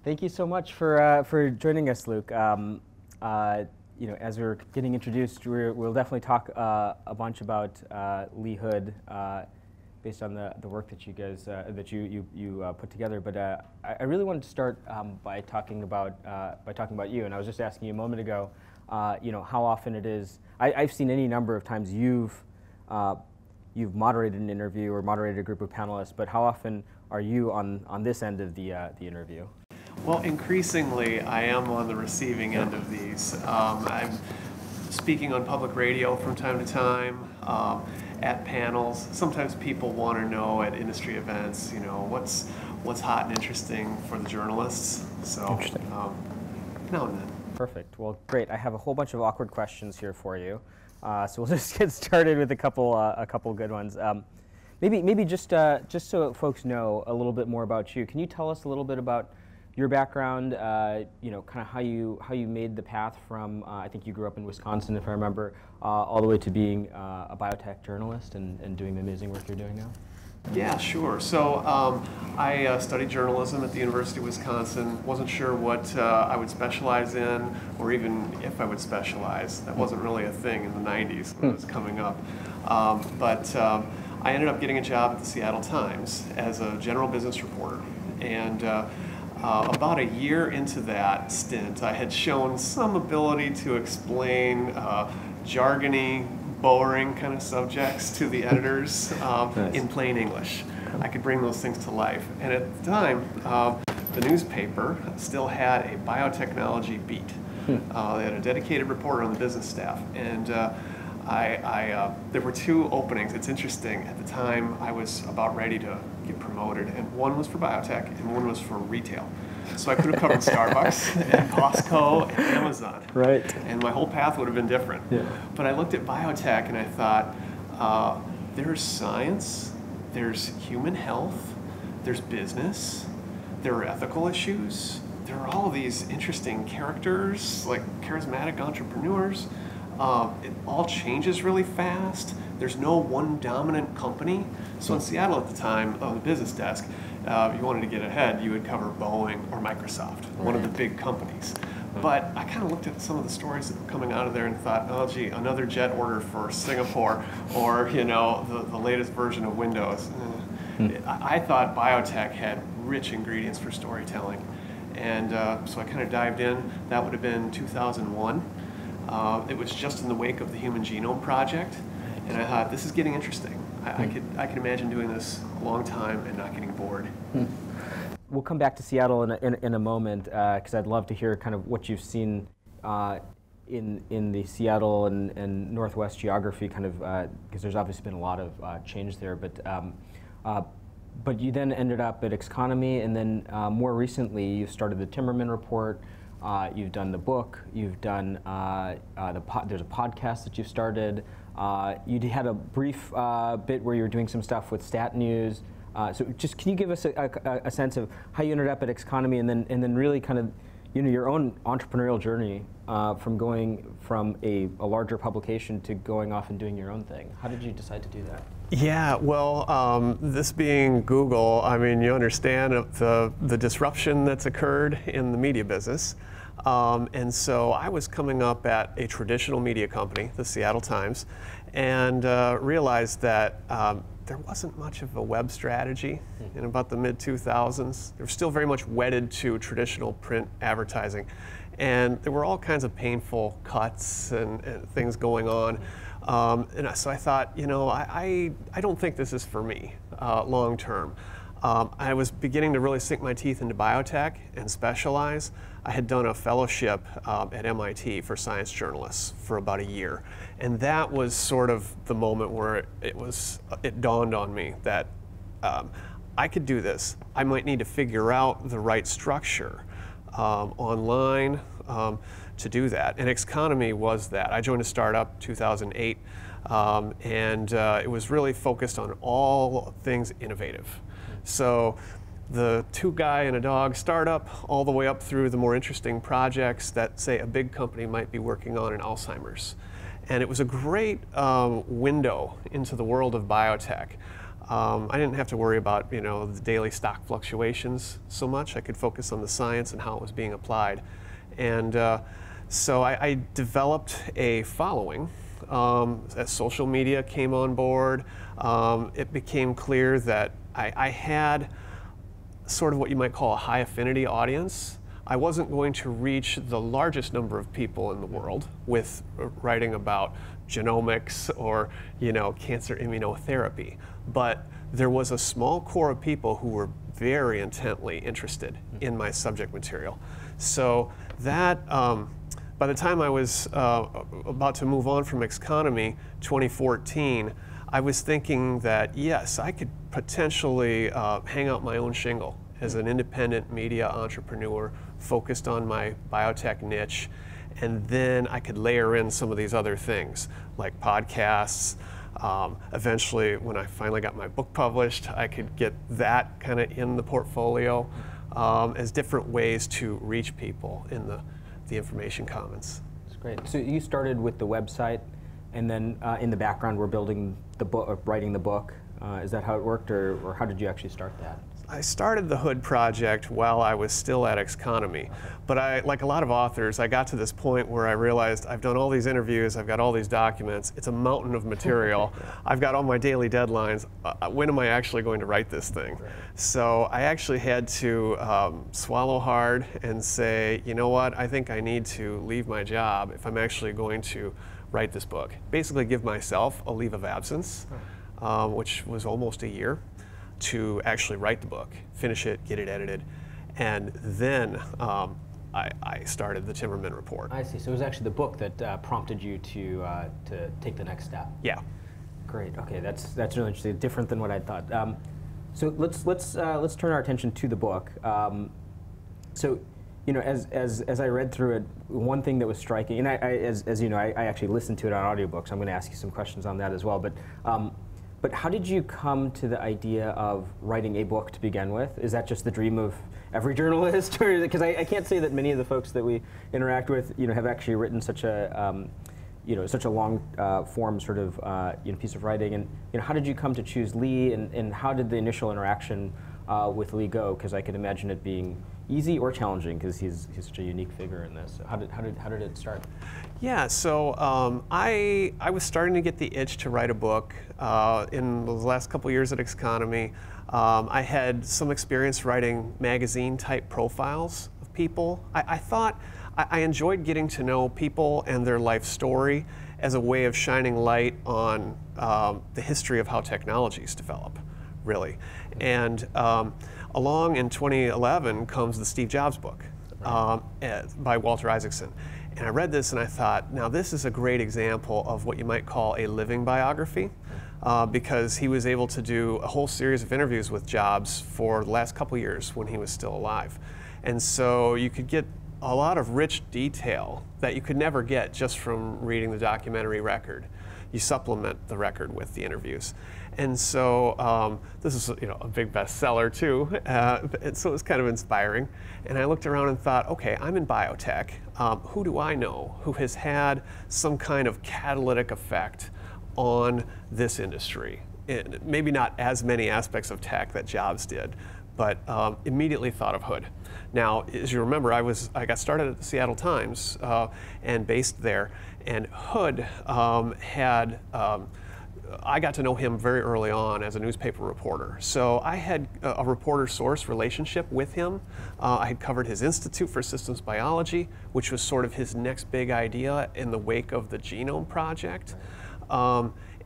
Thank you so much for joining us, Luke. As we're getting introduced, we'll definitely talk a bunch about Lee Hood, based on the work that you guys you put together. But I really wanted to start by talking about you. And I was just asking you a moment ago, how often it is. I've seen any number of times you've moderated an interview or moderated a group of panelists. But how often are you on this end of the interview? Well, increasingly, I am on the receiving end of these. I'm speaking on public radio from time to time, at panels. Sometimes people want to know at industry events, what's hot and interesting for the journalists. So, now and then. Perfect. Well, great. I have a whole bunch of awkward questions here for you. So we'll just get started with a couple good ones. Maybe just so folks know a little bit more about you. Can you tell us a little bit about your background, kind of how you made the path from, I think you grew up in Wisconsin, if I remember, all the way to being a biotech journalist and doing the amazing work you're doing now? Yeah, sure. So I studied journalism at the University of Wisconsin. Wasn't sure what I would specialize in, or even if I would specialize. That wasn't really a thing in the 90s when it was coming up. But I ended up getting a job at the Seattle Times as a general business reporter. And about a year into that stint, I had shown some ability to explain jargony, boring kind of subjects to the editors in plain English. I could bring those things to life. And at the time, the newspaper still had a biotechnology beat. They had a dedicated reporter on the business staff. And there were two openings. It's interesting. At the time, I was about ready to get promoted, and one was for biotech, and one was for retail. So I could have covered Starbucks and Costco and Amazon. Right. And my whole path would have been different. Yeah. But I looked at biotech and I thought, there's science, there's human health, there's business, there are ethical issues, there are all these interesting characters, like charismatic entrepreneurs. It all changes really fast. There's no one dominant company. So in Seattle at the time, on the business desk, if you wanted to get ahead, you would cover Boeing or Microsoft, one of the big companies. But I kind of looked at some of the stories that were coming out of there and thought, oh gee, another jet order for Singapore, or the latest version of Windows. I thought biotech had rich ingredients for storytelling. And so I kind of dived in. That would have been 2001. It was just in the wake of the Human Genome Project, and I thought, this is getting interesting. I could imagine doing this a long time and not getting bored. We'll come back to Seattle in a moment, because I'd love to hear kind of what you've seen in the Seattle and Northwest geography, kind of because there's obviously been a lot of change there. But you then ended up at Xconomy, and then more recently you started the Timmerman Report. You've done the book. You've done there's a podcast that you've started. You had a brief bit where you were doing some stuff with Stat News. So just can you give us a sense of how you ended up at Xconomy, and then really kind of your own entrepreneurial journey from going from a larger publication to going off and doing your own thing? How did you decide to do that? Yeah, well, this being Google, I mean, you understand the disruption that's occurred in the media business. And so I was coming up at a traditional media company, the Seattle Times, and realized that there wasn't much of a web strategy in about the mid-2000s. They were still very much wedded to traditional print advertising. And there were all kinds of painful cuts and things going on. And so I thought, I don't think this is for me long term. I was beginning to really sink my teeth into biotech and specialize. I had done a fellowship at MIT for science journalists for about a year. And that was sort of the moment where it dawned on me that I could do this. I might need to figure out the right structure online to do that. And Xconomy was that. I joined a startup 2008, and it was really focused on all things innovative. So the two-guy and a dog startup all the way up through the more interesting projects that, say, a big company might be working on in Alzheimer's. And it was a great window into the world of biotech. I didn't have to worry about the daily stock fluctuations so much. I could focus on the science and how it was being applied. And so I developed a following. As social media came on board, it became clear that I had sort of what you might call a high affinity audience. I wasn't going to reach the largest number of people in the world with writing about genomics or cancer immunotherapy, but there was a small core of people who were very intently interested in my subject material. So that by the time I was about to move on from Xconomy 2014, I was thinking that yes, I could potentially hang out my own shingle as an independent media entrepreneur focused on my biotech niche, and then I could layer in some of these other things like podcasts. Eventually, when I finally got my book published, I could get that kind of in the portfolio as different ways to reach people in the information commons. That's great. So you started with the website, and then in the background we're building the book, writing the book. Is that how it worked, or how did you actually start that? I started the Hood project while I was still at Xconomy, but like a lot of authors, I got to this point where I realized I've done all these interviews, I've got all these documents, it's a mountain of material, I've got all my daily deadlines, when am I actually going to write this thing? Right. So I actually had to swallow hard and say, you know what, I think I need to leave my job if I'm actually going to write this book. Basically give myself a leave of absence, which was almost a year, to actually write the book, finish it, get it edited, and then I started the Timmerman Report. I see. So it was actually the book that prompted you to take the next step. Yeah. Great. Okay, that's really interesting. Different than what I thought. So let's turn our attention to the book. So, as I read through it, one thing that was striking, and as you know, I actually listened to it on audiobook, so I'm going to ask you some questions on that as well. But how did you come to the idea of writing a book to begin with? Is that just the dream of every journalist, or because I can't say that many of the folks that we interact with, have actually written such a, such a long form sort of piece of writing? And how did you come to choose Lee, and how did the initial interaction with Lee go? Because I could imagine it being easy or challenging, because he's such a unique figure in this. So how did it start? Yeah, so I was starting to get the itch to write a book in the last couple years at Xconomy. I had some experience writing magazine-type profiles of people. I thought I enjoyed getting to know people and their life story as a way of shining light on the history of how technologies develop, really. And along in 2011 comes the Steve Jobs book by Walter Isaacson. And I read this and I thought, now this is a great example of what you might call a living biography, because he was able to do a whole series of interviews with Jobs for the last couple years when he was still alive. And so you could get a lot of rich detail that you could never get just from reading the documentary record. You supplement the record with the interviews. And so this is a big bestseller too, and so it was kind of inspiring. And I looked around and thought, okay, I'm in biotech. Who do I know who has had some kind of catalytic effect on this industry? Maybe not as many aspects of tech that Jobs did, but immediately thought of Hood. Now, as you remember, I got started at the Seattle Times and based there, and Hood I got to know him very early on as a newspaper reporter. So I had a reporter-source relationship with him. I had covered his Institute for Systems Biology, which was sort of his next big idea in the wake of the Genome Project.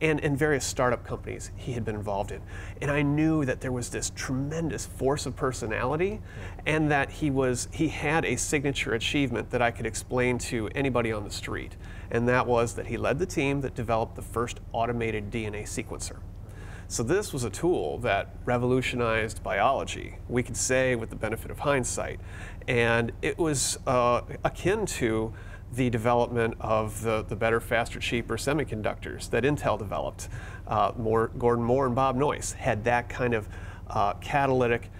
And various startup companies he had been involved in. And I knew that there was this tremendous force of personality, and that he had a signature achievement that I could explain to anybody on the street. And that was that he led the team that developed the first automated DNA sequencer. So this was a tool that revolutionized biology, we could say with the benefit of hindsight. And it was akin to the development of the better, faster, cheaper semiconductors that Intel developed. Gordon Moore and Bob Noyce had that kind of catalytic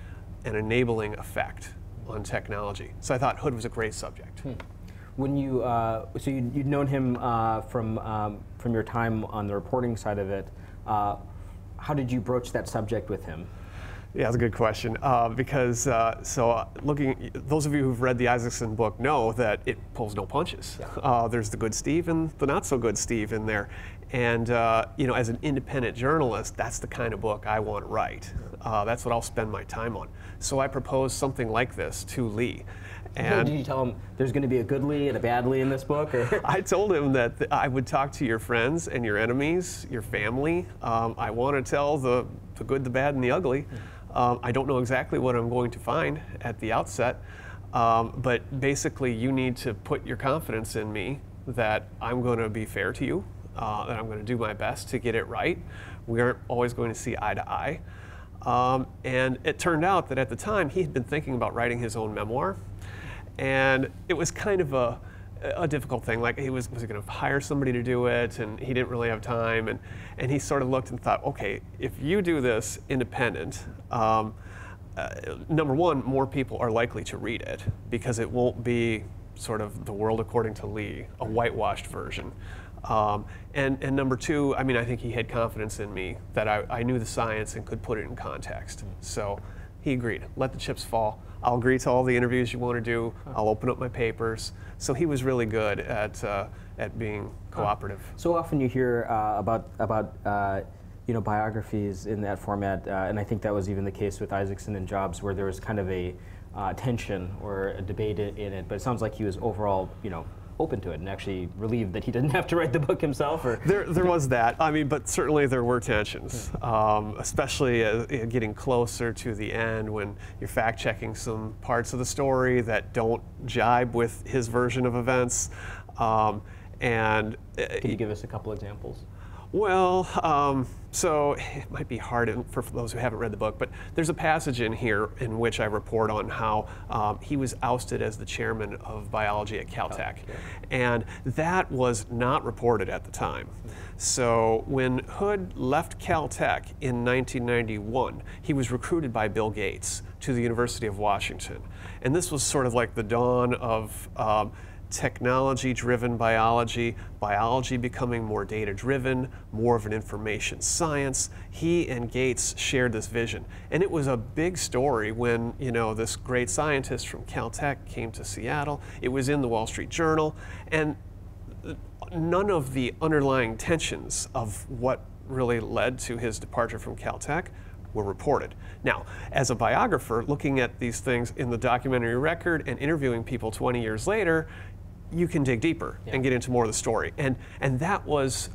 and enabling effect on technology. So I thought Hood was a great subject. When so you'd known him from your time on the reporting side of it. how did you broach that subject with him? Yeah, that's a good question. Because those of you who've read the Isaacson book know that it pulls no punches. Yeah. There's the good Steve and the not so good Steve in there. And as an independent journalist, that's the kind of book I want to write. That's what I'll spend my time on. So I proposed something like this to Lee. And did you tell him there's going to be a good Lee and a bad Lee in this book? Or? I told him that I would talk to your friends and your enemies, your family. I want to tell the good, the bad, and the ugly. I don't know exactly what I'm going to find at the outset, but basically you need to put your confidence in me that I'm going to be fair to you, that I'm going to do my best to get it right. We aren't always going to see eye to eye. And it turned out that at the time he had been thinking about writing his own memoir, and it was kind of a difficult thing. Like, was he going to hire somebody to do it, and he didn't really have time, and he sort of looked and thought, okay, if you do this independent, number one, more people are likely to read it because it won't be sort of The World According to Lee, a whitewashed version. And number two, I mean, I think he had confidence in me that I knew the science and could put it in context. So he agreed. Let the chips fall. I'll agree to all the interviews you want to do. I'll open up my papers. So he was really good at being cooperative. So often you hear about biographies in that format, and I think that was even the case with Isaacson and Jobs, where there was kind of a tension or a debate in it. But it sounds like he was overall, open to it and actually relieved that he didn't have to write the book himself. Or there was that. I mean, but certainly there were tensions, especially getting closer to the end when you're fact-checking some parts of the story that don't jibe with his version of events. Can you give us a couple examples? Well, so it might be hard for those who haven't read the book, but there's a passage in here in which I report on how he was ousted as the chairman of biology at Caltech. Oh, yeah. And that was not reported at the time. So when Hood left Caltech in 1991, he was recruited by Bill Gates to the University of Washington. And this was sort of like the dawn of technology-driven biology, biology becoming more data-driven, more of an information science. He and Gates shared this vision. And it was a big story when, this great scientist from Caltech came to Seattle. It was in the Wall Street Journal. And none of the underlying tensions of what really led to his departure from Caltech were reported. Now, as a biographer, looking at these things in the documentary record and interviewing people 20 years later, you can dig deeper and get into more of the story. And that was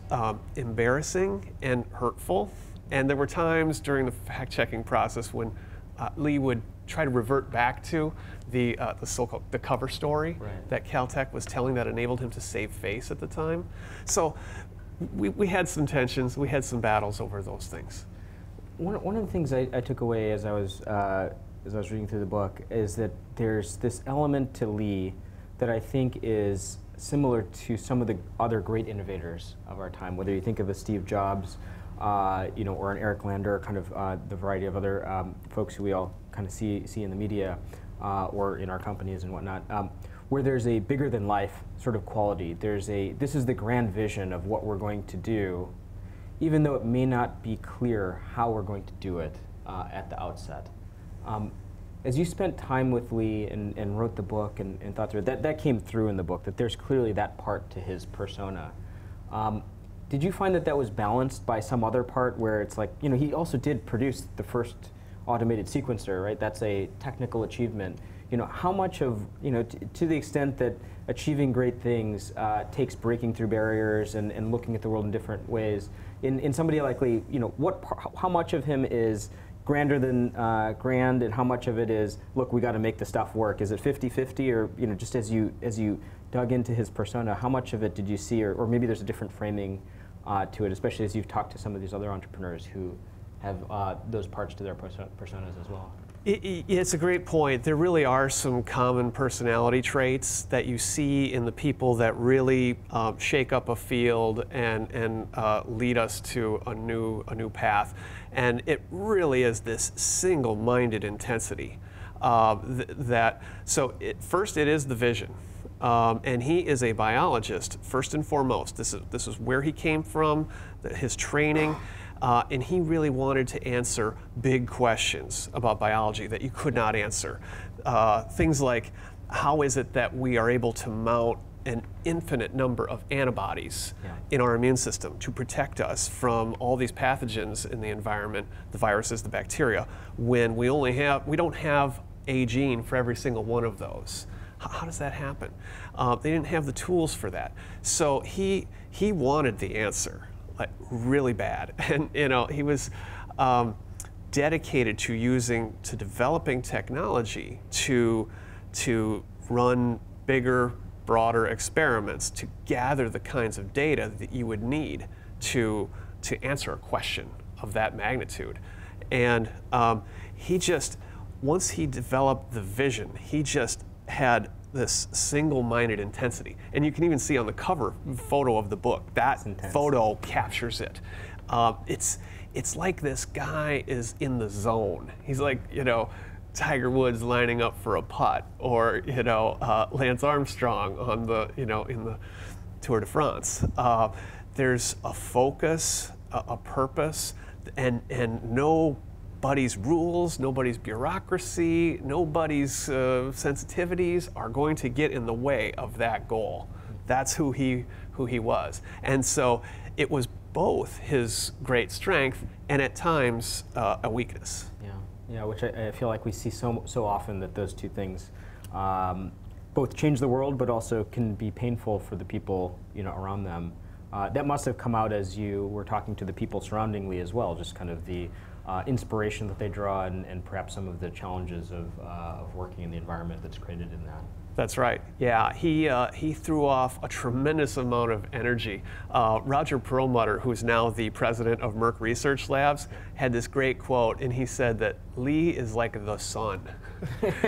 embarrassing and hurtful. And there were times during the fact-checking process when Lee would try to revert back to the so-called cover story that Caltech was telling that enabled him to save face at the time. So we had some tensions, we had some battles over those things. One of the things I took away as I was reading through the book is that there's this element to Lee that I think is similar to some of the other great innovators of our time, whether you think of a Steve Jobs, or an Eric Lander, kind of the variety of other folks who we all kind of see in the media or in our companies and whatnot, where there's a bigger than life sort of quality. This is the grand vision of what we're going to do, even though it may not be clear how we're going to do it at the outset. As you spent time with Lee and wrote the book and thought through it, that came through in the book, that there's clearly that part to his persona. Did you find that was balanced by some other part where it's like, he also did produce the first automated sequencer, right? That's a technical achievement. How much of, to the extent that achieving great things takes breaking through barriers and looking at the world in different ways, in somebody like Lee, how much of him is grander than grand, and how much of it is, look, we got to make the stuff work? Is it 50-50, or just as you dug into his persona, how much of it did you see, or maybe there's a different framing to it, especially as you've talked to some of these other entrepreneurs who have those parts to their personas as well? It's a great point. There really are some common personality traits that you see in the people that really shake up a field and lead us to a new path. And it really is this single-minded intensity. First, it is the vision. And he is a biologist, first and foremost. This is where he came from, his training. and he really wanted to answer big questions about biology that you could not answer. Things like, how is it that we are able to mount an infinite number of antibodies in our immune system to protect us from all these pathogens in the environment, the viruses, the bacteria, when we don't have a gene for every single one of those? How does that happen? They didn't have the tools for that. So he wanted the answer, like really bad. And he was dedicated to developing technology to run bigger, broader experiments to gather the kinds of data that you would need to answer a question of that magnitude. And once he developed the vision, he just had this single-minded intensity. And you can even see on the cover photo of the book, that photo captures it. It's like this guy is in the zone. He's like, Tiger Woods lining up for a putt, or Lance Armstrong on the in the Tour de France. There's a focus, a purpose, and nobody's rules, nobody's bureaucracy, nobody's sensitivities are going to get in the way of that goal. That's who he was, and so it was both his great strength and at times a weakness. Yeah, which I feel like we see so often, that those two things both change the world, but also can be painful for the people around them. That must have come out as you were talking to the people surrounding Lee as well, just kind of the inspiration that they draw, and perhaps some of the challenges of working in the environment that's created in that. That's right. Yeah, he threw off a tremendous amount of energy. Roger Perlmutter, who's now the president of Merck Research Labs, had this great quote, and he said that Lee is like the sun.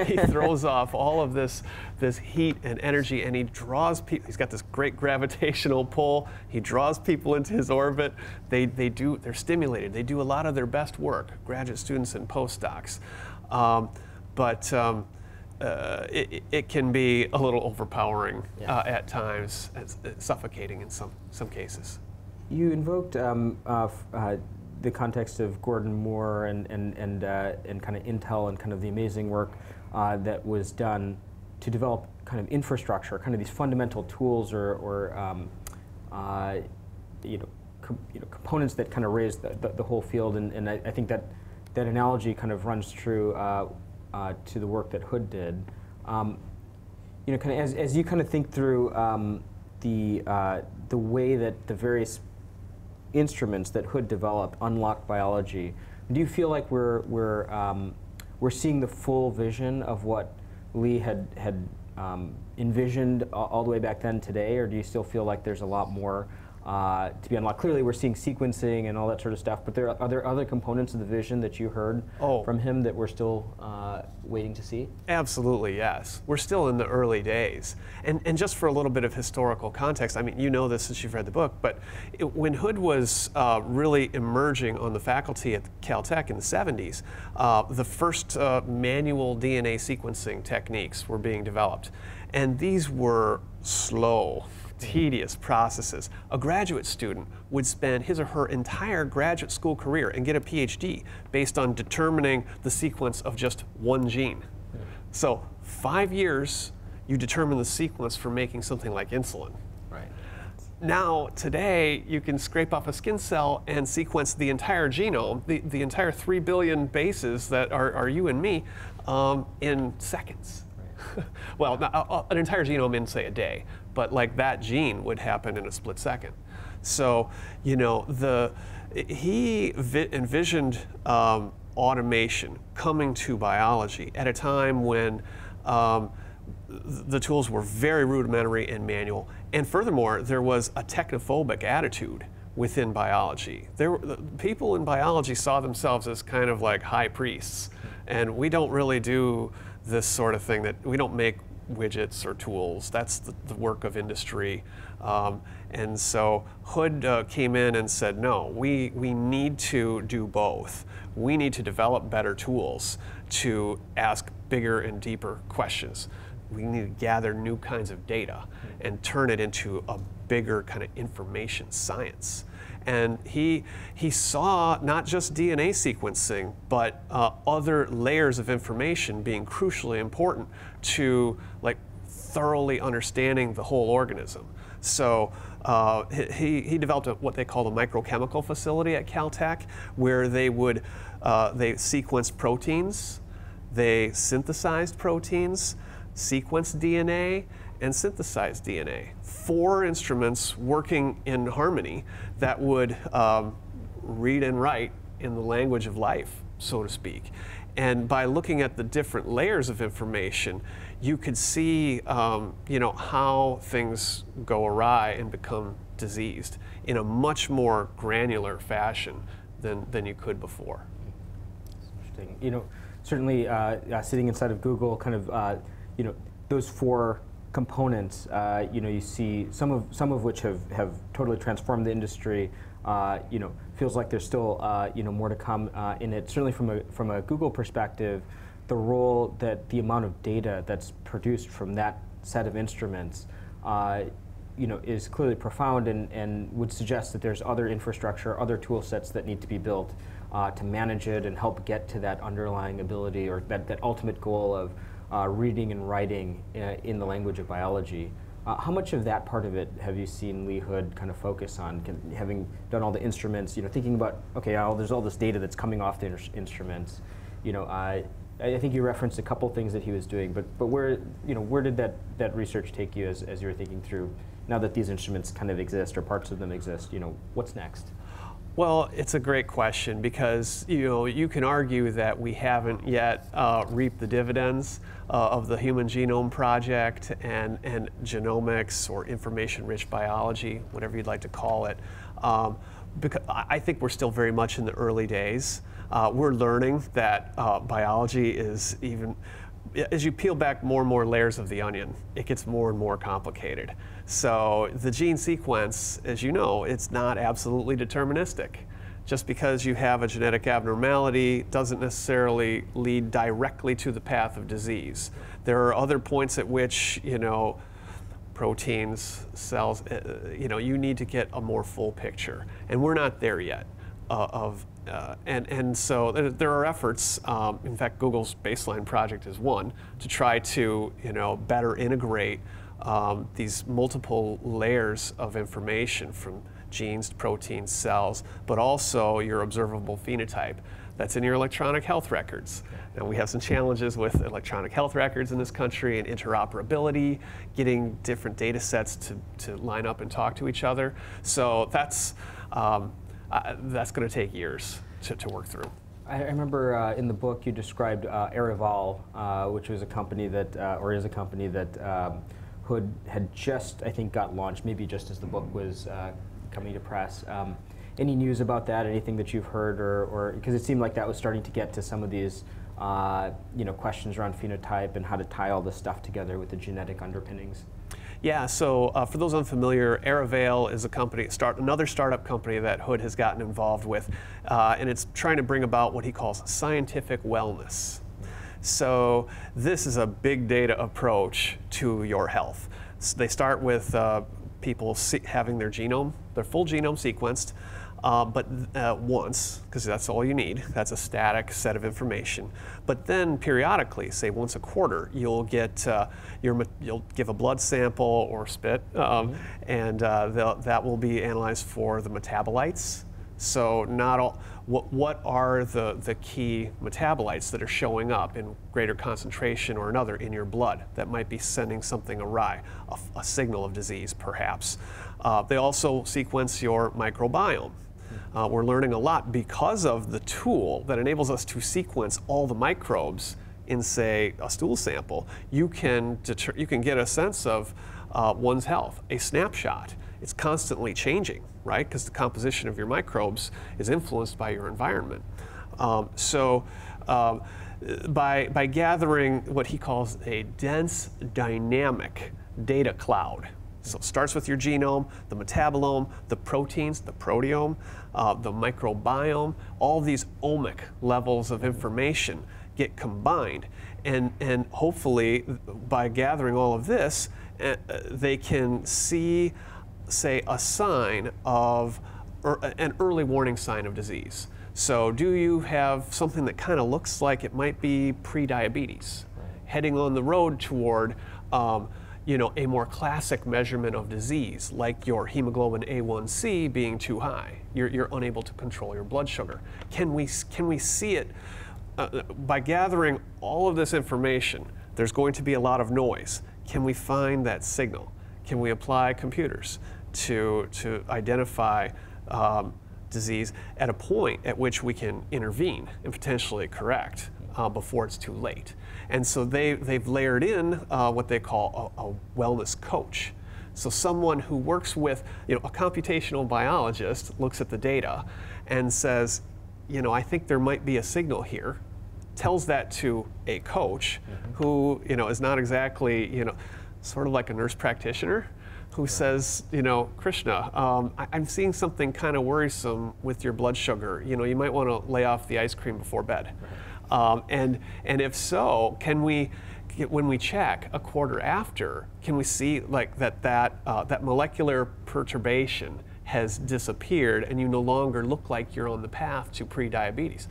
He throws off all of this heat and energy, and he draws people. He's got this great gravitational pull. He draws people into his orbit. They're stimulated. They do a lot of their best work, graduate students and postdocs. It can be a little overpowering at times, suffocating in some cases. You invoked the context of Gordon Moore and kind of Intel and kind of the amazing work that was done to develop kind of infrastructure, kind of these fundamental tools or components that kind of raised the whole field. And I think that analogy kind of runs true to the work that Hood did. Kind of as you kind of think through the way that the various instruments that Hood developed unlocked biology, do you feel like we're seeing the full vision of what Lee had envisioned all the way back then today, or do you still feel like there's a lot more to be unlocked? Clearly we're seeing sequencing and all that sort of stuff, but are there other components of the vision that you heard from him that we're still waiting to see? Absolutely, yes. We're still in the early days. And just for a little bit of historical context, I mean, you know this since you've read the book, but when Hood was really emerging on the faculty at Caltech in the 70s, the first manual DNA sequencing techniques were being developed. And these were slow, tedious processes. A graduate student would spend his or her entire graduate school career and get a PhD based on determining the sequence of just one gene. So 5 years, you determine the sequence for making something like insulin. Right. Now, today, you can scrape off a skin cell and sequence the entire genome, the entire 3 billion bases that are you and me, in seconds. Right. Well, an entire genome in, say, a day, but like that gene would happen in a split second. So, he envisioned automation coming to biology at a time when the tools were very rudimentary and manual, and furthermore, there was a technophobic attitude within biology. People in biology saw themselves as kind of like high priests, and we don't really do this sort of thing. That we don't make widgets or tools. That's the work of industry. And so Hood came in and said, no, we need to do both. We need to develop better tools to ask bigger and deeper questions. We need to gather new kinds of data and turn it into a bigger kind of information science. And he saw not just DNA sequencing, but other layers of information being crucially important to like thoroughly understanding the whole organism. So he developed what they call a microchemical facility at Caltech, where they would they sequenced proteins, they synthesized proteins, sequenced DNA, and synthesized DNA. 4 instruments working in harmony that would read and write in the language of life, so to speak. And by looking at the different layers of information, you could see you know, how things go awry and become diseased in a much more granular fashion than you could before. Interesting. You know, certainly sitting inside of Google, kind of you know, those 4 components, you know, you see some of which have totally transformed the industry. You know, feels like there's still you know, more to come in it. Certainly from a Google perspective, the role that the amount of data that's produced from that set of instruments, you know, is clearly profound, and would suggest that there's other infrastructure, other tool sets that need to be built to manage it and help get to that underlying ability, or that ultimate goal of reading and writing in the language of biology. How much of that part of it have you seen Lee Hood kind of focus on, having done all the instruments, you know, thinking about, okay, there's all this data that's coming off the instruments. You know, I think you referenced a couple things that he was doing, but where, you know, where did that research take you as you were thinking through, now that these instruments kind of exist, or parts of them exist, you know, what's next? Well, it's a great question, because you know, you can argue that we haven't yet reaped the dividends of the Human Genome Project and genomics, or information-rich biology, whatever you'd like to call it. Because I think we're still very much in the early days. We're learning that biology is even, as you peel back more and more layers of the onion, it gets more and more complicated. So the gene sequence, as you know, it's not absolutely deterministic. Just because you have a genetic abnormality doesn't necessarily lead directly to the path of disease. There are other points at which, you know, proteins, cells, you know, you need to get a more full picture. And we're not there yet. And so there are efforts, in fact, Google's baseline project is one, to try to, you know, better integrate these multiple layers of information, from genes, proteins, cells, but also your observable phenotype that's in your electronic health records. Now, we have some challenges with electronic health records in this country, and interoperability, getting different data sets to line up and talk to each other. So that's going to take years to work through. I remember in the book you described Araval, which was a company that, or is a company that Hood had just, I think, got launched, maybe just as the book was coming to press. Any news about that? Anything that you've heard, or because it seemed like that was starting to get to some of these, you know, questions around phenotype and how to tie all this stuff together with the genetic underpinnings. Yeah, so for those unfamiliar, Araval is a company, another startup company that Hood has gotten involved with, and it's trying to bring about what he calls scientific wellness. So this is a big data approach to your health. So they start with people having their full genome sequenced, but once, because that's all you need. That's a static set of information. But then periodically, say once a quarter, you'll get you'll give a blood sample or spit, and that will be analyzed for the metabolites. So not all, what are the key metabolites that are showing up in greater concentration or another in your blood that might be sending something awry, a signal of disease perhaps. They also sequence your microbiome. We're learning a lot because of the tool that enables us to sequence all the microbes in, say, a stool sample. You can get a sense of one's health, a snapshot. It's constantly changing, right? Because the composition of your microbes is influenced by your environment. By gathering what he calls a dense dynamic data cloud. So it starts with your genome, the metabolome, the proteins, the proteome, the microbiome, all these omic levels of information get combined. And hopefully, by gathering all of this, they can see, say, a sign of an early warning sign of disease. So do you have something that kind of looks like it might be pre-diabetes, heading on the road toward you know, a more classic measurement of disease, like your hemoglobin A1C being too high. You're unable to control your blood sugar. Can we see it by gathering all of this information? There's going to be a lot of noise. Can we find that signal? Can we apply computers to identify disease at a point at which we can intervene and potentially correct before it's too late? And so they've layered in what they call a wellness coach. So someone who works with, you know, a computational biologist looks at the data and says, you know, I think there might be a signal here, tells that to a coach who, you know, is not exactly, you know, sort of like a nurse practitioner who says, you know, Krishna, I'm seeing something kind of worrisome with your blood sugar. You know, you might want to lay off the ice cream before bed. And if so, can we, when we check a quarter after, can we see like that molecular perturbation has disappeared and you no longer look like you're on the path to pre-diabetes?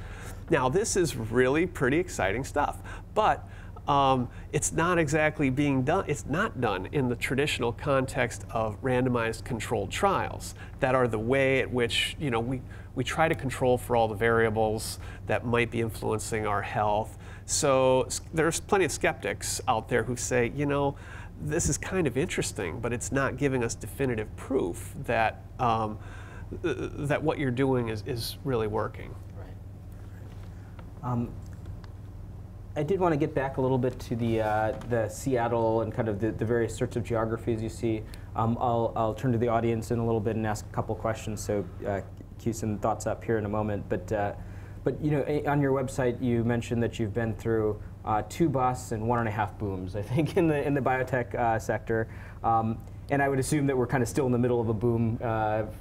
Now, this is really pretty exciting stuff, but it's not exactly being done, it's not done in the traditional context of randomized controlled trials that are the way at which, you know, we try to control for all the variables that might be influencing our health. So there's plenty of skeptics out there who say, you know, this is kind of interesting, but it's not giving us definitive proof that, that what you're doing is really working. Right. I did want to get back a little bit to the Seattle and kind of the various sorts of geographies you see. I'll turn to the audience in a little bit and ask a couple questions, so cue some thoughts up here in a moment. But you know, on your website, you mentioned that you've been through 2 busts and 1.5 booms, I think, in the biotech sector. And I would assume that we're kind of still in the middle of a boom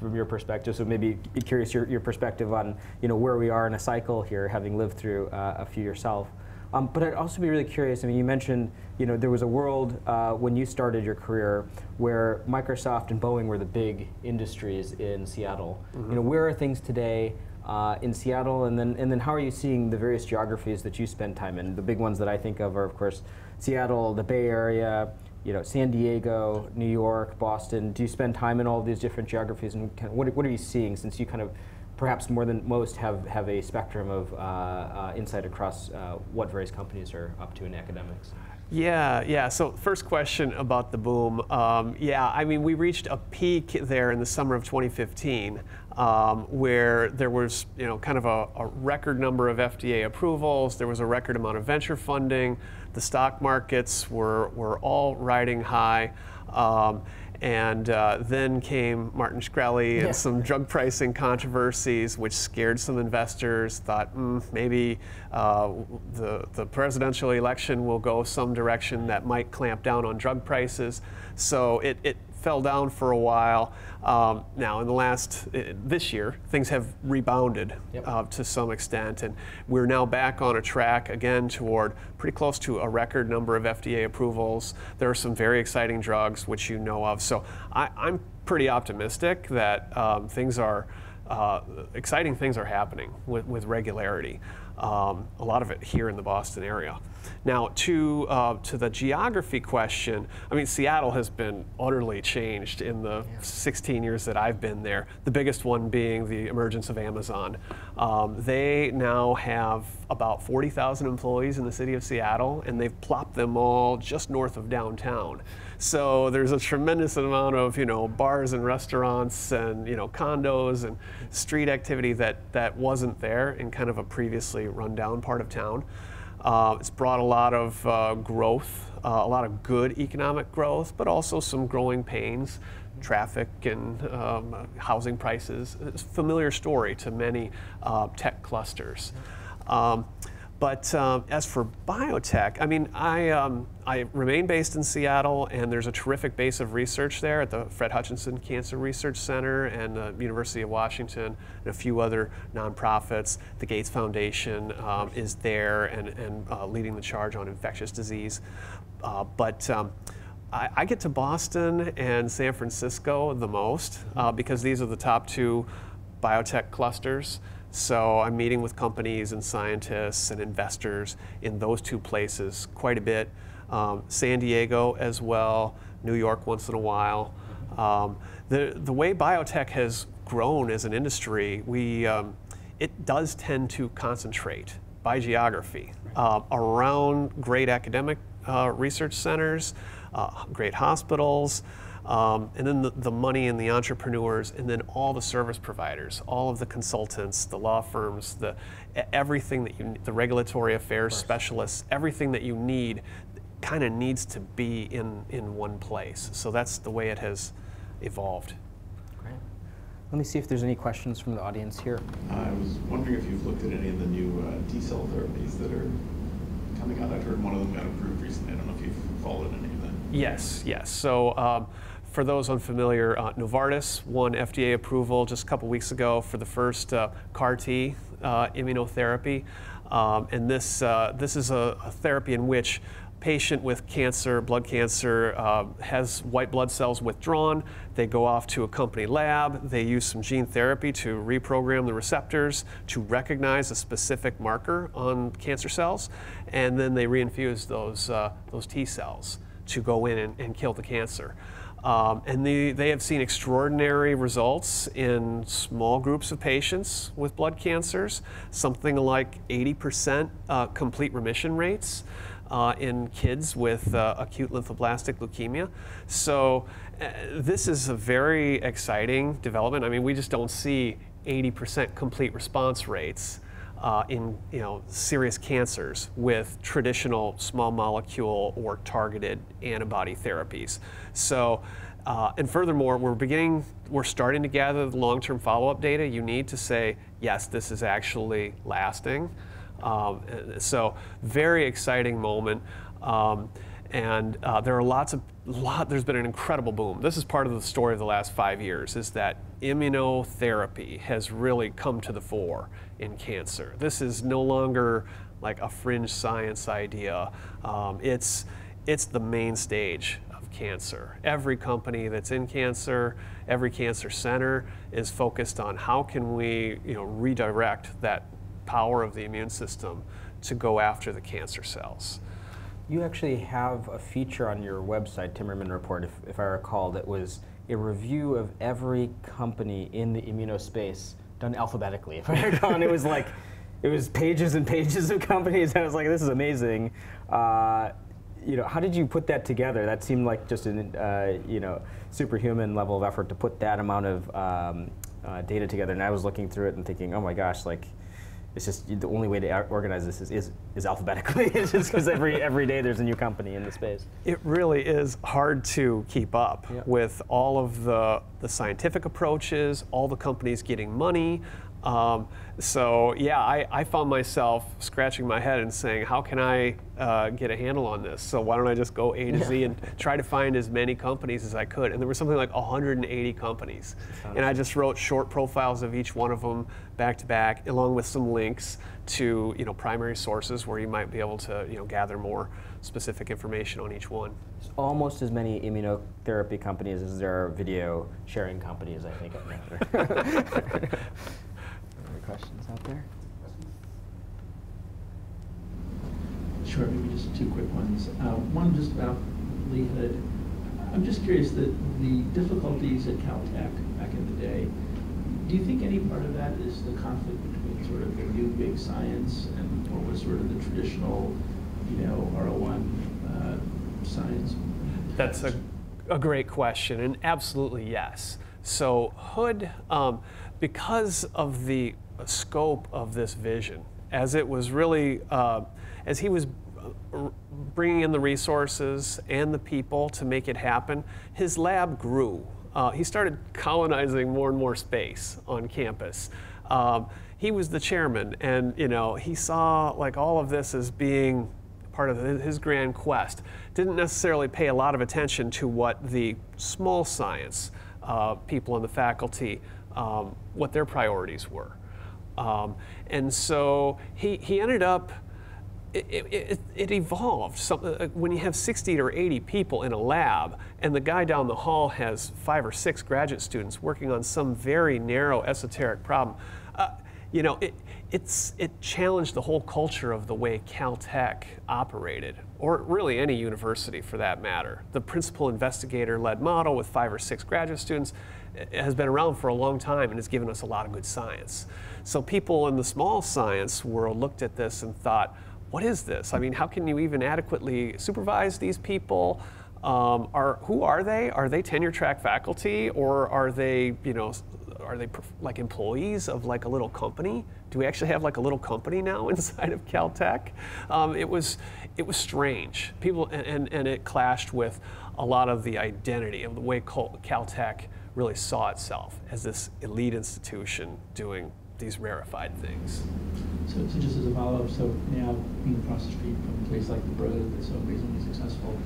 from your perspective. So maybe curious your perspective on, you know, where we are in a cycle here, having lived through a few yourself. But I'd also be really curious. I mean, you mentioned, you know, there was a world when you started your career where Microsoft and Boeing were the big industries in Seattle. You know, where are things today in Seattle, and then how are you seeing the various geographies that you spend time in? The big ones that I think of are, of course, Seattle, the Bay Area, you know, San Diego, New York, Boston. Do you spend time in all of these different geographies, and kind of what are you seeing, since you kind of perhaps more than most have a spectrum of insight across what various companies are up to in academics? Yeah. So first question about the boom. Yeah, I mean, we reached a peak there in the summer of 2015, where there was, you know, kind of a record number of FDA approvals. There was a record amount of venture funding. The stock markets were all riding high. And then came Martin Shkreli and some drug pricing controversies, which scared some investors, thought maybe the presidential election will go some direction that might clamp down on drug prices. So it fell down for a while. Now, in the this year, things have rebounded to some extent, and we're now back on a track again toward pretty close to a record number of FDA approvals. There are some very exciting drugs, which you know of. So I'm pretty optimistic that exciting things are happening with regularity. A lot of it here in the Boston area. Now, to the geography question, I mean, Seattle has been utterly changed in the 16 years that I've been there, the biggest one being the emergence of Amazon. They now have about 40,000 employees in the city of Seattle, and they've plopped them all just north of downtown. So there's a tremendous amount of, you know, bars and restaurants and, you know, condos and street activity that wasn't there in kind of a previously rundown part of town. It's brought a lot of growth, a lot of good economic growth, but also some growing pains, traffic and housing prices. It's a familiar story to many tech clusters. But as for biotech, I mean, I remain based in Seattle, and there's a terrific base of research there at the Fred Hutchinson Cancer Research Center and the University of Washington and a few other nonprofits. The Gates Foundation is there and leading the charge on infectious disease. But I get to Boston and San Francisco the most because these are the top 2 biotech clusters. So I'm meeting with companies and scientists and investors in those two places quite a bit. San Diego as well, New York once in a while. The way biotech has grown as an industry, it does tend to concentrate by geography around great academic research centers, great hospitals, and then the money and the entrepreneurs, and then all the service providers, all of the consultants, the law firms, everything that the regulatory affairs specialists, everything that you need kind of needs to be in one place. So that's the way it has evolved. Great. Let me see if there's any questions from the audience here. I was wondering if you've looked at any of the new T-cell therapies that are coming out. I've heard one of them got approved recently. I don't know if you've followed any of that. Yes. So for those unfamiliar, Novartis won FDA approval just a couple weeks ago for the first CAR T immunotherapy. And this is a therapy in which patient with cancer, blood cancer, has white blood cells withdrawn. They go off to a company lab. They use some gene therapy to reprogram the receptors to recognize a specific marker on cancer cells, and then they reinfuse those T cells to go in and kill the cancer. And they have seen extraordinary results in small groups of patients with blood cancers, something like 80% complete remission rates. In kids with acute lymphoblastic leukemia. So this is a very exciting development. I mean, we just don't see 80% complete response rates in serious cancers with traditional small molecule or targeted antibody therapies. So, and furthermore, we're starting to gather the long-term follow-up data you need to say, yes, this is actually lasting. So very exciting moment, and there's been an incredible boom. This is part of the story of the last 5 years, is that immunotherapy has really come to the fore in cancer. This is no longer like a fringe science idea. It's the main stage of cancer. Every company that's in cancer, every cancer center is focused on how can we redirect that power of the immune system to go after the cancer cells. You actually have a feature on your website, Timmerman Report, if I recall, that was a review of every company in the immunospace done alphabetically, if I recall. And it was pages and pages of companies. And I was like, this is amazing. How did you put that together? That seemed like just an superhuman level of effort to put that amount of data together. And I was looking through it and thinking, oh my gosh, it's just the only way to organize this is alphabetically. It's just because every day there's a new company in the space. It really is hard to keep up with all of the scientific approaches, all the companies getting money. So yeah, I found myself scratching my head and saying, how can I get a handle on this? So why don't I just go A to Z and try to find as many companies as I could? And there were something like 180 companies. And I just wrote short profiles of each one of them back to back, along with some links to primary sources where you might be able to gather more specific information on each one. There's almost as many immunotherapy companies as there are video sharing companies, I think. Any questions out there? Sure, maybe just two quick ones. One just about Lee Hood. I'm just curious that the difficulties at Caltech back in the day, do you think any part of that is the conflict between sort of the new big science and what was sort of the traditional, R01 science? That's a great question, and absolutely yes. So Hood, because of the scope of this vision, as it was really, as he was bringing in the resources and the people to make it happen, his lab grew. He started colonizing more and more space on campus. He was the chairman, and he saw all of this as being part of his grand quest. Didn't necessarily pay a lot of attention to what the small science people on the faculty, what their priorities were. And so he ended up it evolved. When you have 60 or 80 people in a lab, and the guy down the hall has 5 or 6 graduate students working on some very narrow, esoteric problem, you know, it challenged the whole culture of the way Caltech operated, or really any university for that matter. The principal investigator-led model with 5 or 6 graduate students has been around for a long time and has given us a lot of good science. So people in the small science world looked at this and thought, what is this? I mean, how can you even adequately supervise these people? Who are they? Are they tenure track faculty, or are they, you know, like employees of like a little company? Do we actually have like a little company now inside of Caltech? It was strange. People, and it clashed with a lot of the identity of the way Caltech really saw itself as this elite institution doing these rarefied things. So just as a follow-up, so now being across the street from a place like the Broad that's so amazingly successful,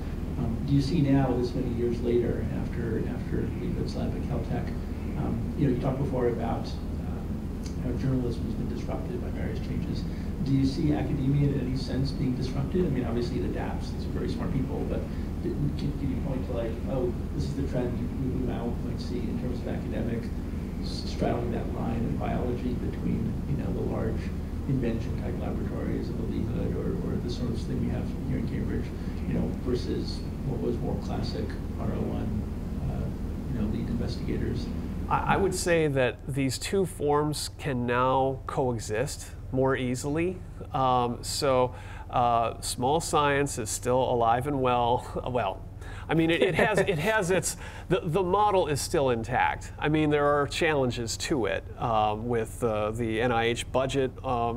do you see now, this many years later, after Leavitt's lab at Caltech, you know, you talked before about how journalism has been disrupted by various changes. Do you see academia in any sense being disrupted? I mean, obviously it adapts, these are very smart people, but can you point to like, oh, this is the trend we now might see in terms of academic straddling that line in biology between, you know, the large invention type laboratories of the Leavitt or the sort of thing we have here in Cambridge, you know, versus what was more classic R01, you know, lead investigators? I would say that these two forms can now coexist more easily. Small science is still alive and well. Well, I mean, it has its, the model is still intact. I mean, there are challenges to it with the NIH budget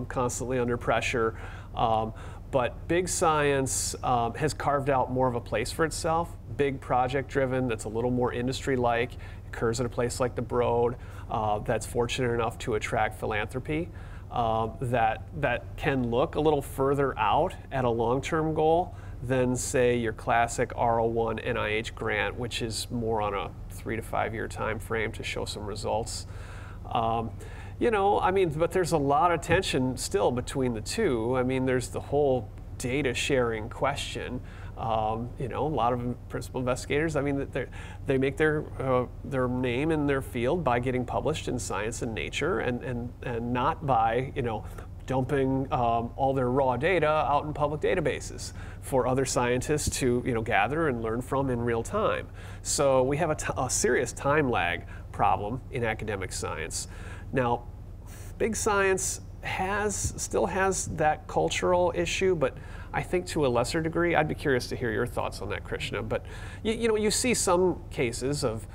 constantly under pressure. But big science has carved out more of a place for itself. Big project driven, that's a little more industry-like, occurs at a place like the Broad, that's fortunate enough to attract philanthropy, that can look a little further out at a long-term goal than, say, your classic R01 NIH grant, which is more on a 3 to 5 year time frame to show some results. You know, I mean, but there's a lot of tension still between the two. I mean, there's the whole data sharing question. You know, a lot of principal investigators, I mean, they make their name in their field by getting published in Science and Nature, and not by, you know, dumping all their raw data out in public databases for other scientists to, you know, gather and learn from in real time. So we have a serious time lag problem in academic science. Now, big science still has that cultural issue, but I think to a lesser degree. I'd be curious to hear your thoughts on that, Krishna. But you know, you see some cases of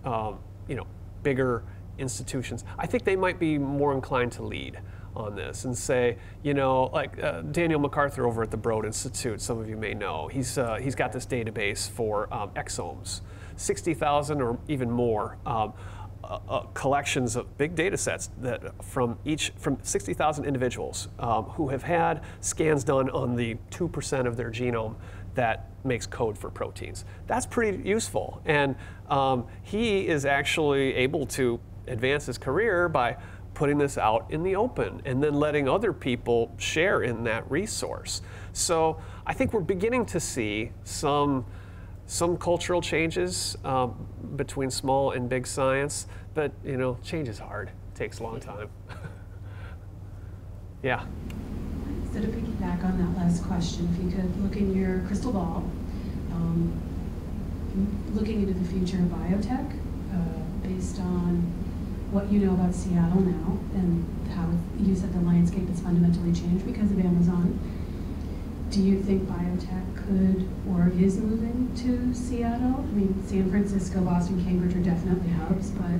you know, bigger institutions. I think they might be more inclined to lead on this and say, you know, like Daniel MacArthur over at the Broad Institute, some of you may know, he's got this database for exomes, 60,000 or even more collections of big data sets that from 60,000 individuals who have had scans done on the 2% of their genome that makes code for proteins. That's pretty useful, and he is actually able to advance his career by putting this out in the open and then letting other people share in that resource. So I think we're beginning to see some cultural changes between small and big science, but you know, change is hard. It takes a long time. Yeah. So to piggyback on that last question, if you could look in your crystal ball, looking into the future of biotech, based on what you know about Seattle now and how you said the landscape has fundamentally changed because of Amazon. Do you think biotech could or is moving to Seattle? I mean, San Francisco, Boston, Cambridge are definitely hubs, but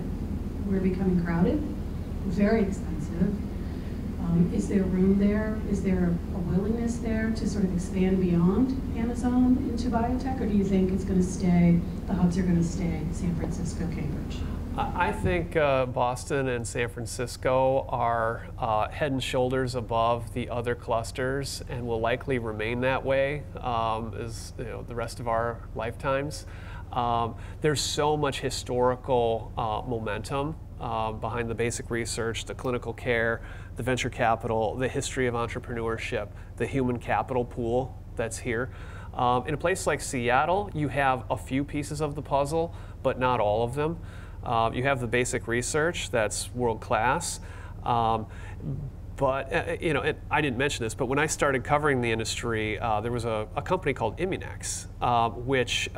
we're becoming crowded, very expensive. Is there room there? Is there a willingness there to sort of expand beyond Amazon into biotech, or do you think it's going to stay, the hubs are going to stay San Francisco, Cambridge? I think Boston and San Francisco are head and shoulders above the other clusters and will likely remain that way as you know, the rest of our lifetimes. There's so much historical momentum behind the basic research, the clinical care, the venture capital, the history of entrepreneurship, the human capital pool that's here. In a place like Seattle, you have a few pieces of the puzzle, but not all of them. You have the basic research that's world class. But, you know, I didn't mention this, but when I started covering the industry, there was a company called Immunex, which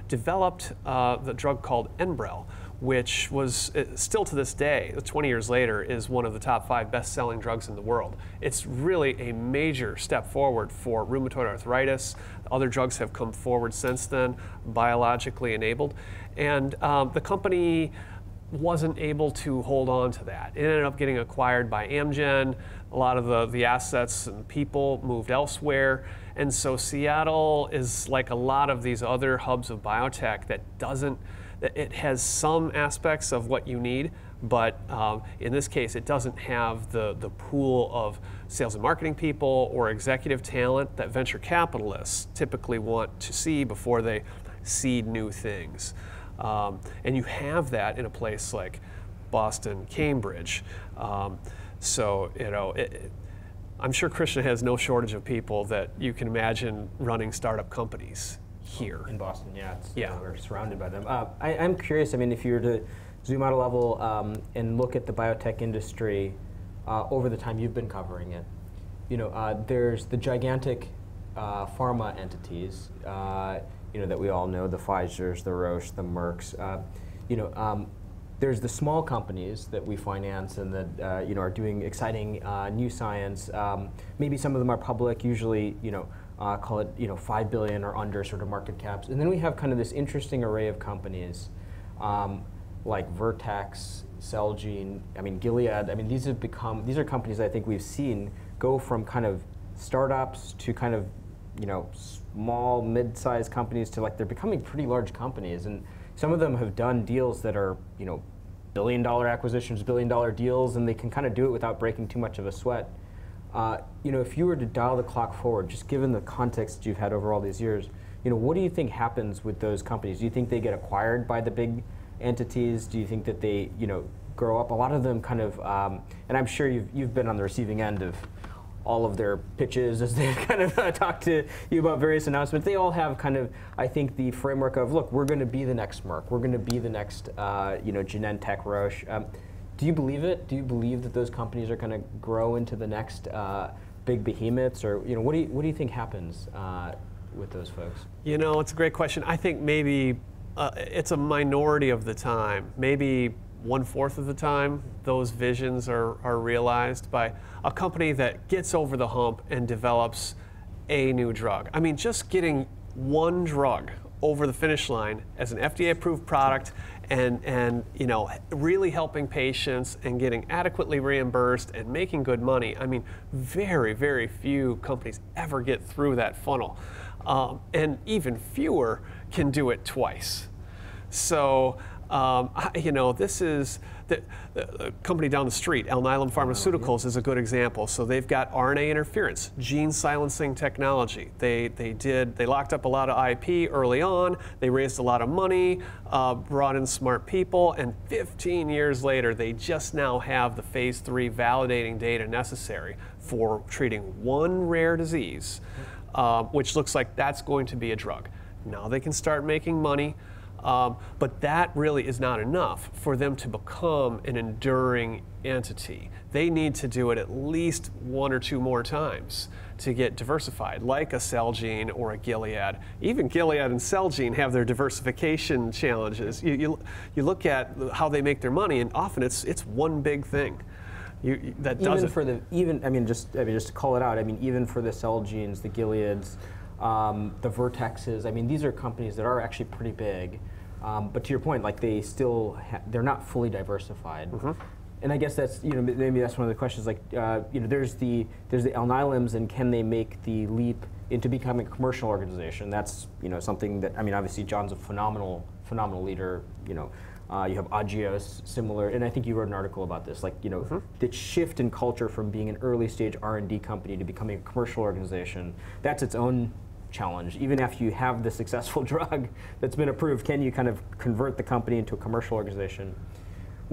developed the drug called Enbrel, which was still to this day, 20 years later, is one of the top 5 best-selling drugs in the world. It's really a major step forward for rheumatoid arthritis. Other drugs have come forward since then, biologically enabled. And the company wasn't able to hold on to that. It ended up getting acquired by Amgen. A lot of the assets and people moved elsewhere. And so Seattle is like a lot of these other hubs of biotech it has some aspects of what you need, but in this case, it doesn't have the pool of sales and marketing people or executive talent that venture capitalists typically want to see before they seed new things. And you have that in a place like Boston, Cambridge. So, you know, I'm sure Krishna has no shortage of people that you can imagine running startup companies here. In Boston, yeah. Yeah. We're surrounded by them. I'm curious, I mean, if you were to zoom out a level and look at the biotech industry over the time you've been covering it, you know, there's the gigantic pharma entities, you know, that we all know, the Pfizers, the Roche, the Mercks. You know, there's the small companies that we finance and that you know, are doing exciting new science. Maybe some of them are public, usually, you know, call it, you know, 5 billion or under sort of market caps. And then we have kind of this interesting array of companies like Vertex, Celgene, I mean, Gilead. I mean, these are companies I think we've seen go from kind of startups to kind of, you know, small, mid-sized companies to like they're becoming pretty large companies. And some of them have done deals that are, you know, billion-dollar acquisitions, billion-dollar deals, and they can kind of do it without breaking too much of a sweat. You know, if you were to dial the clock forward, just given the context that you've had over all these years, you know, what do you think happens with those companies? Do you think they get acquired by the big entities? Do you think that they, you know, grow up? A lot of them kind of, and I'm sure you've been on the receiving end of all of their pitches as they've kind of talked to you about various announcements. They all have kind of, I think, the framework of, look, we're going to be the next Merck. We're going to be the next, you know, Genentech, Roche. Do you believe it? Do you believe that those companies are going to grow into the next big behemoths, or, you know, what do you think happens with those folks? You know, it's a great question. I think maybe it's a minority of the time, maybe 1/4 of the time, those visions are realized by a company that gets over the hump and develops a new drug. I mean, just getting one drug over the finish line as an FDA-approved product and you know, really helping patients and getting adequately reimbursed and making good money. I mean, very, very few companies ever get through that funnel. And even fewer can do it twice. So, you know, this is the company down the street, Alnylam Pharmaceuticals, is a good example. So they've got RNA interference, gene silencing technology. They locked up a lot of IP early on. They raised a lot of money, brought in smart people, and 15 years later, they just now have the phase 3 validating data necessary for treating one rare disease, which looks like that's going to be a drug. Now they can start making money. But that really is not enough for them to become an enduring entity. They need to do it at least 1 or 2 more times to get diversified, like a Celgene or a Gilead. Even Gilead and Celgene have their diversification challenges. You look at how they make their money, and often it's one big thing. That does it. I mean, just to call it out. I mean, even for the Celgenes, the Gileads, the Vertexes. I mean, these are companies that are actually pretty big. But to your point, like they still, they're not fully diversified. Mm-hmm. And I guess that's, you know, maybe that's one of the questions. Like, you know, there's the Alnylams, and can they make the leap into becoming a commercial organization? That's, you know, something that, I mean, obviously John's a phenomenal leader. You know, you have Agios, similar, and I think you wrote an article about this. Like, you know, mm-hmm. the shift in culture from being an early stage R&D company to becoming a commercial organization. That's its own challenge. Even after you have the successful drug that's been approved, can you kind of convert the company into a commercial organization?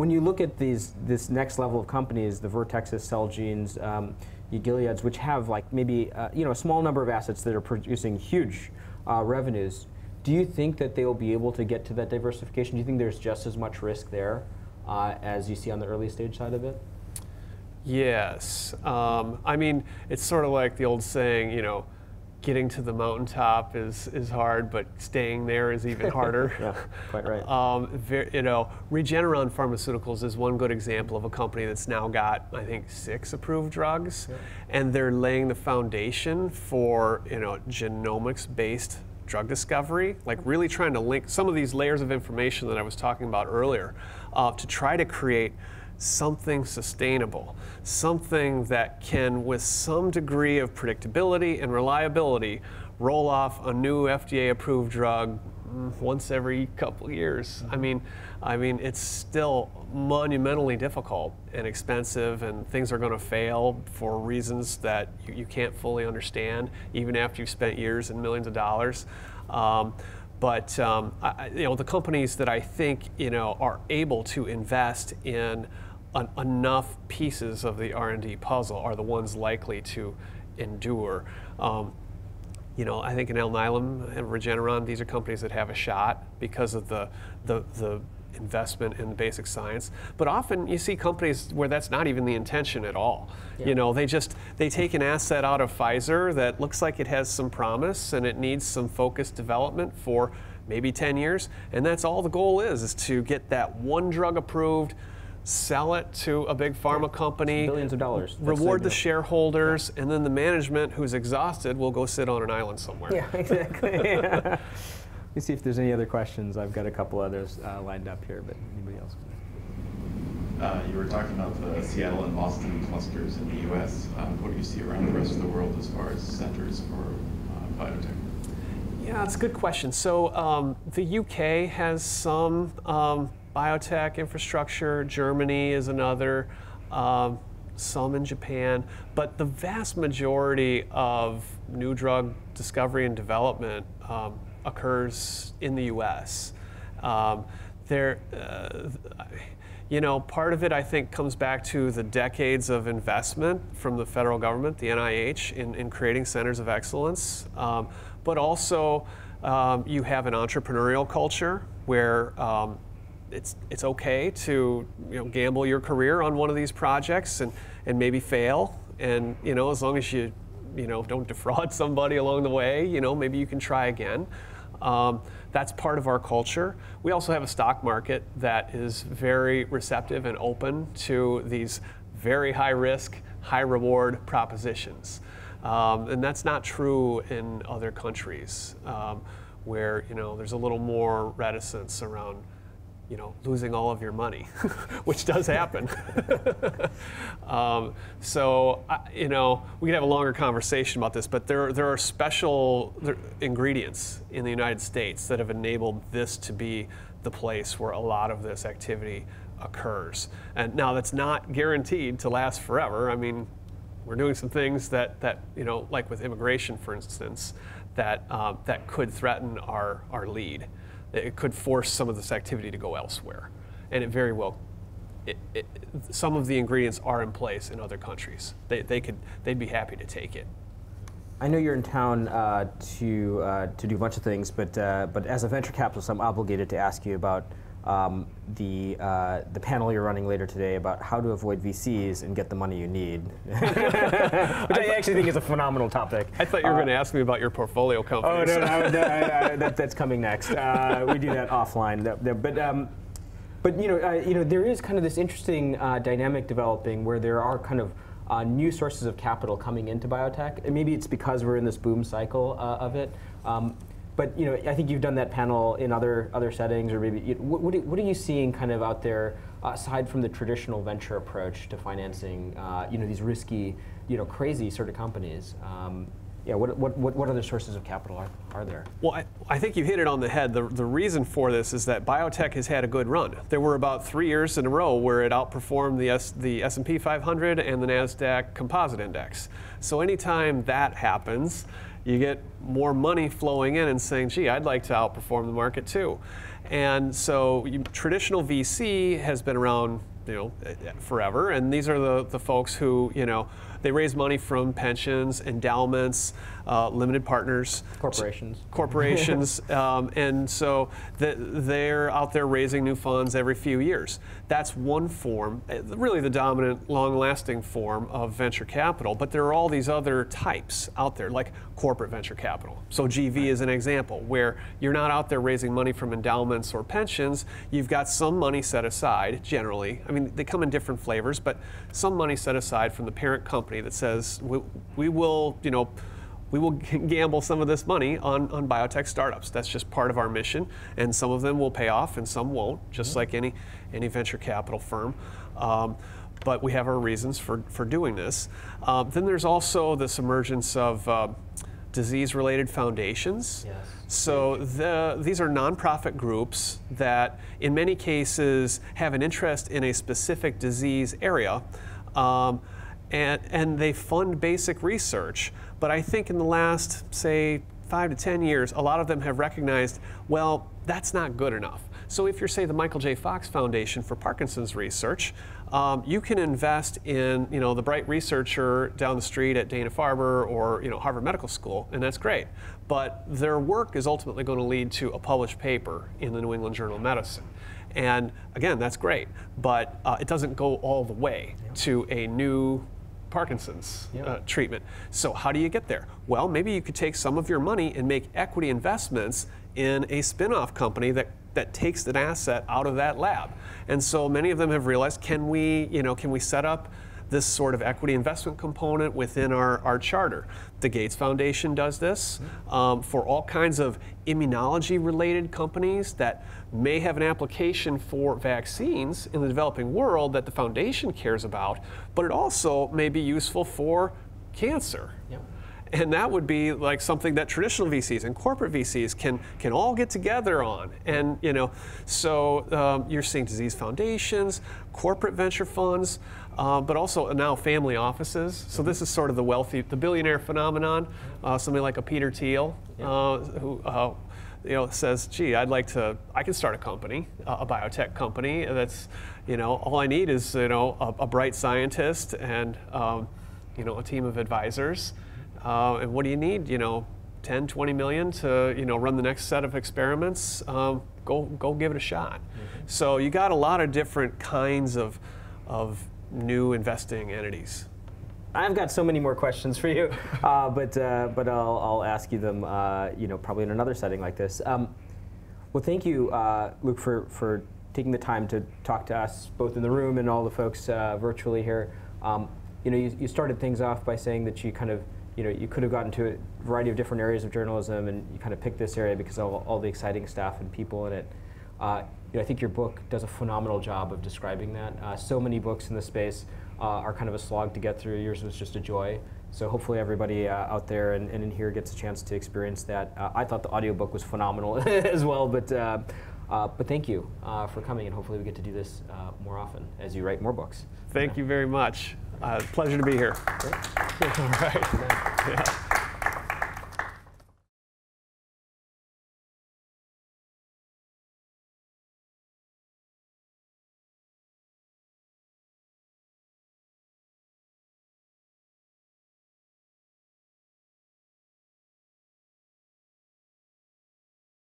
when you look at this next level of companies, the Vertexes, Celgenes, Gileads, which have like maybe a small number of assets that are producing huge revenues, do you think that they will be able to get to that diversification? Do you think there's just as much risk there as you see on the early stage side of it? Yes. I mean, it's sort of like the old saying, getting to the mountaintop is hard, but staying there is even harder. Yeah, quite right. Regeneron Pharmaceuticals is one good example of a company that's now got, I think, 6 approved drugs, and they're laying the foundation for, genomics-based drug discovery, like really trying to link some of these layers of information that I was talking about earlier to try to create something sustainable, something that can, with some degree of predictability and reliability, roll off a new FDA-approved drug once every couple of years. I mean, it's still monumentally difficult and expensive, and things are going to fail for reasons that you can't fully understand, even after you've spent years and millions of dollars. But the companies that I think are able to invest in enough pieces of the R&D puzzle are the ones likely to endure. I think in Alnylam and Regeneron, these are companies that have a shot because of the investment in basic science. But often you see companies where that's not even the intention at all. Yeah. They take an asset out of Pfizer that looks like it has some promise and it needs some focused development for maybe 10 years, and that's all the goal is to get that one drug approved, sell it to a big pharma company, billions of dollars, reward the shareholders, and then the management, who's exhausted, will go sit on an island somewhere. Yeah, exactly. Let me see if there's any other questions. I've got a couple others lined up here, but anybody else? You were talking about the Seattle and Boston clusters in the U.S. What do you see around the rest of the world as far as centers for biotech? Yeah, that's a good question. So the UK has some biotech infrastructure. Germany is another. Some in Japan. But the vast majority of new drug discovery and development occurs in the U.S. Part of it, I think, comes back to the decades of investment from the federal government, the NIH, in creating centers of excellence. But also, you have an entrepreneurial culture where it's okay to gamble your career on one of these projects and maybe fail. And as long as you don't defraud somebody along the way, maybe you can try again. That's part of our culture. We also have a stock market that is very receptive and open to these very high risk, high reward propositions. And that's not true in other countries where there's a little more reticence around losing all of your money, which does happen. We could have a longer conversation about this, but there are special ingredients in the United States that have enabled this to be the place where a lot of this activity occurs. And now that's not guaranteed to last forever. I mean, we're doing some things that like with immigration, for instance, that could threaten our lead. It could force some of this activity to go elsewhere. And it very well, some of the ingredients are in place in other countries. They'd be happy to take it. I know you're in town to do a bunch of things, but as a venture capitalist, I'm obligated to ask you about the panel you're running later today about how to avoid VCs and get the money you need, which I actually think is a phenomenal topic. I thought you were going to ask me about your portfolio companies. Oh no, that's coming next. We do that offline. But there is kind of this interesting dynamic developing where there are kind of new sources of capital coming into biotech, and maybe it's because we're in this boom cycle of it. But I think you've done that panel in other settings, or maybe what are you seeing kind of out there aside from the traditional venture approach to financing these risky, crazy sort of companies? Yeah, what other sources of capital are there? Well, I think you hit it on the head. The reason for this is that biotech has had a good run. There were about 3 years in a row where it outperformed the S&P 500 and the NASDAQ Composite Index. So anytime that happens, you get more money flowing in and saying, gee, I'd like to outperform the market too. And so traditional VC has been around forever, and these are the folks who, they raise money from pensions, endowments, limited partners. Corporations. And so they're out there raising new funds every few years. That's one form, really the dominant, long-lasting form of venture capital, but there are all these other types out there, like corporate venture capital. So GV is an example, where you're not out there raising money from endowments or pensions, you've got some money set aside, generally. I mean, they come in different flavors, but some money set aside from the parent company that says, we will gamble some of this money on biotech startups. That's just part of our mission, and some of them will pay off and some won't, just like any venture capital firm. But we have our reasons for doing this. Then there's also this emergence of disease-related foundations. Yes. So these are nonprofit groups that in many cases have an interest in a specific disease area, and they fund basic research. But I think in the last, say, 5 to 10 years, a lot of them have recognized, well, that's not good enough. So if you're, say, the Michael J. Fox Foundation for Parkinson's research, you can invest in, the bright researcher down the street at Dana-Farber or, Harvard Medical School, and that's great. But their work is ultimately going to lead to a published paper in the New England Journal of Medicine. And again, that's great, but it doesn't go all the way to a new Parkinson's treatment. So how do you get there? Well, maybe you could take some of your money and make equity investments in a spin-off company that takes an asset out of that lab. And so many of them have realized, can we set up this sort of equity investment component within our charter? The Gates Foundation does this for all kinds of immunology-related companies that may have an application for vaccines in the developing world that the foundation cares about, but it also may be useful for cancer. Yep. And that would be like something that traditional VCs and corporate VCs can all get together on. And so you're seeing disease foundations, corporate venture funds, but also now family offices. So this is sort of the billionaire phenomenon. Somebody like a Peter Thiel, who says, gee, I can start a company, a biotech company that's, all I need is, a bright scientist and, a team of advisors. And what do you need? 10, 20 million to run the next set of experiments. Go give it a shot. Mm-hmm. So you got a lot of different kinds of new investing entities. I've got so many more questions for you, but I'll ask you them probably in another setting like this. Well, thank you, Luke, for taking the time to talk to us both in the room and all the folks virtually here. You started things off by saying that you kind of you could have gotten to a variety of different areas of journalism, and you kind of picked this area because of all the exciting staff and people in it. I think your book does a phenomenal job of describing that. So many books in this space are kind of a slog to get through. Yours was just a joy. So hopefully everybody out there and in here gets a chance to experience that. I thought the audiobook was phenomenal as well, but thank you for coming, and hopefully we get to do this more often as you write more books. Thank you very much. Pleasure to be here. Great. All right. Yeah.